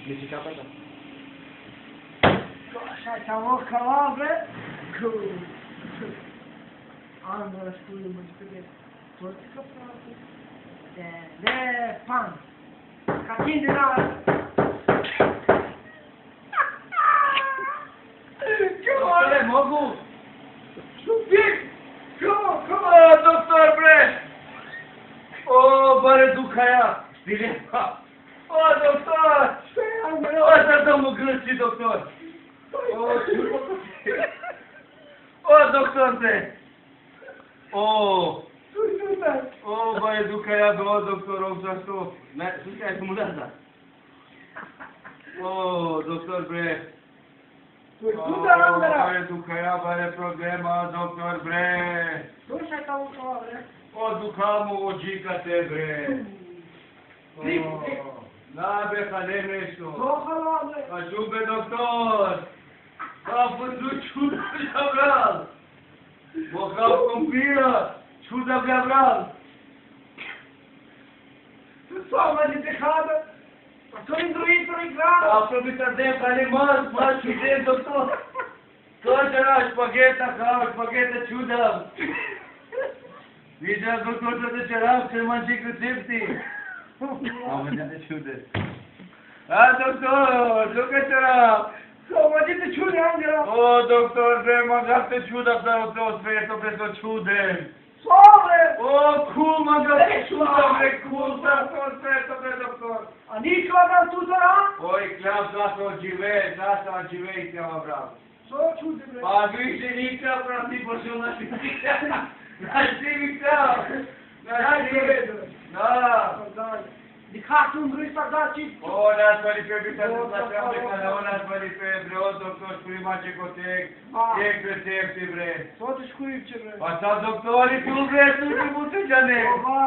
Misli kapata. Siamo calabre. Allora scusi, ma perché forse capato. Le pan. Catinde na. Doktore, mogu? Subik. Come? O, doktor, bre! O, bare dukaja. Stilepa. O, doktor! O, sad da mu grči, doktor. O, doktor, bre! O, bare dukaja, o, doktor, o, zašto? Ne, slušaj, mu da. O, doktor, bre! Bare dukaja, bare problema, doktor, bre! Slušaj tamo calabre. O, dukamu, ođikate, bre! Nabe, hale nešto. Calabre. A šube, doktor! Kapu su čuda bral! Bohav kompira! Čuda bral! Soma di pecado. Ma sono indruito in grado. Kapu bi ta de, hale mas čude, doktor! To ćera špageta čuda! Viđa, doktor, da te čera, će manči koncepti! A, ne te čude. A, doktor, duka čera! Soma di te čudi angela. O, doktor, bre, mag te čuda da to sveto bez to čude. Sobre. O, cool, mag te čuda, bre, cool, da to sveto bez doktor. A nikoga tutora? Oj, klav, da to žive, i tjama, bravo. So čudi bre. Pa, više nikad, prati, pošel na šivika. Na šivika. Da. Di kako indruita daci? O, nas vali pe bitan să facem de canal, nas vali pe bre, o, doctor, prima ce cotec, e recepti, bre. So te scuipce bre. Pa sad, doctori, tu, bre, tu ne multe jane. Va.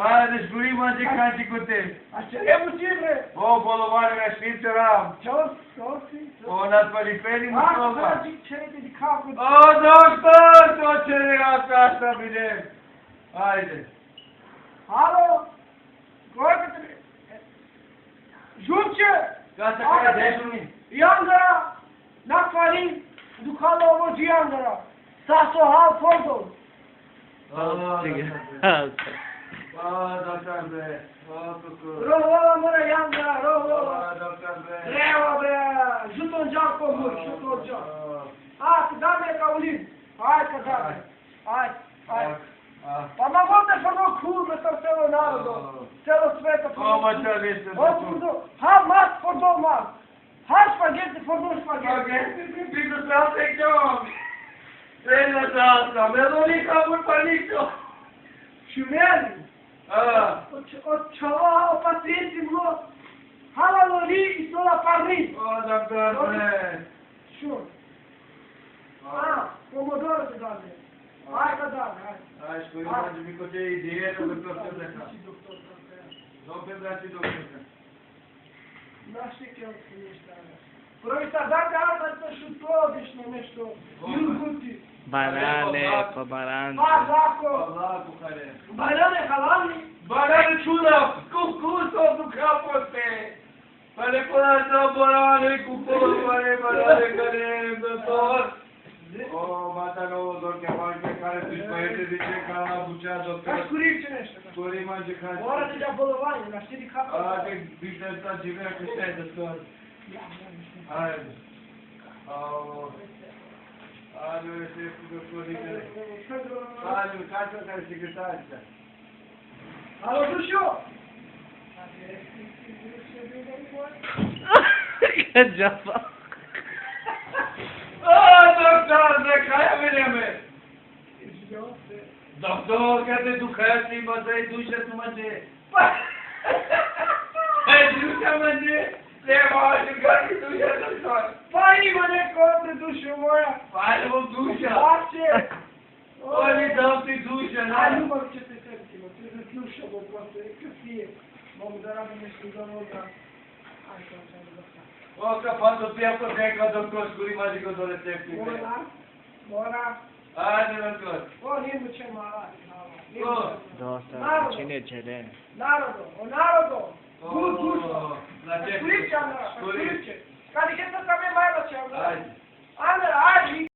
A, deci prima ce canci cotec. A ce e muci bre? O, bolovan, me știți ram. Ce-o fi? O, nas vali pe ni A, mutlova. zic ce di kako. O, doctor, tot ce ne asta, bine. Haide. Alo? Koga te? Žurče! Gata, care dejuni? Yangara! Nakvarin! Dukalo ovo Yangara! Saso hal fordol! Doctor, bre. Rohola mora Yangara! Rohola! Doctor, bre. Treba bre! Žuton džako moj! Žuton džako! Ajde, dame ka ulin! Ajde, dame! Ajde! Pa ma volte fordol kurme sam celo narodo! Celo sveta fordol! Oma ce liste, Fordol! Hal mas fordol mas! Hal spaghetti fordol spaghetti! Spaghetti, pico salsa ciom! Prenda salsa, melonica mult panico! Șumeli! O ceva, o pacienți mă! Hala lori și la Paris! O, doctor, bre! Șur! Pomodoro de doamne! Hai că doamne, hai! Hai, și cu imagine mică ce idee, doctor, ce pleca. Doctor, dați doctor. Nu știu că eu sunt niște alea. Proista, dacă asta să șuto, deci nu nešto. Iuguti! Banane, po barancu. Bazako! Blago, care? Banane halali! Banane ciuda, cu cusul, cu capote! Pane până banane, cu polvare, banane, care, doctor! O, mata nouă, doctor, care tu-și păiete zice că am abucea, doctor. Ca scurice nešto. Scurii manje care... Ora de la bolovanie, la știi de cap. A, te biște ăsta civea că stai, doctor. Haide. Au... Alo, este cu doctorite. Alo, casa care secretară. Alo, Dușu! Că geaba. O, doctor, de care veneme? Doctor, că te ducați, mă dai dușă să mă de... Hai, dușă mă de... Le mă jucat cu dușă, doctor. Pai, mă ne contă Dușu, moia! Hai, mă dușă. Face! O, li dau-te dușă, na? Hai, nu mă ce te cărți, mă, trebuie să Dușă, mă, poate, că fie. Mă mudăram în știudonul ăsta. Hai, că am să-mi lăsa. O, că fanto piato venga, doctor, scuri magico do recepti. Mora! Haide, doctor. O, nimu ce mă arati, O. Dosta, cine cere? Narodo, o narodo! Gul dušo. Значи, Скуличе, Андра, скуличе. Кади ќе се саме мајла че, Андра. Ајде.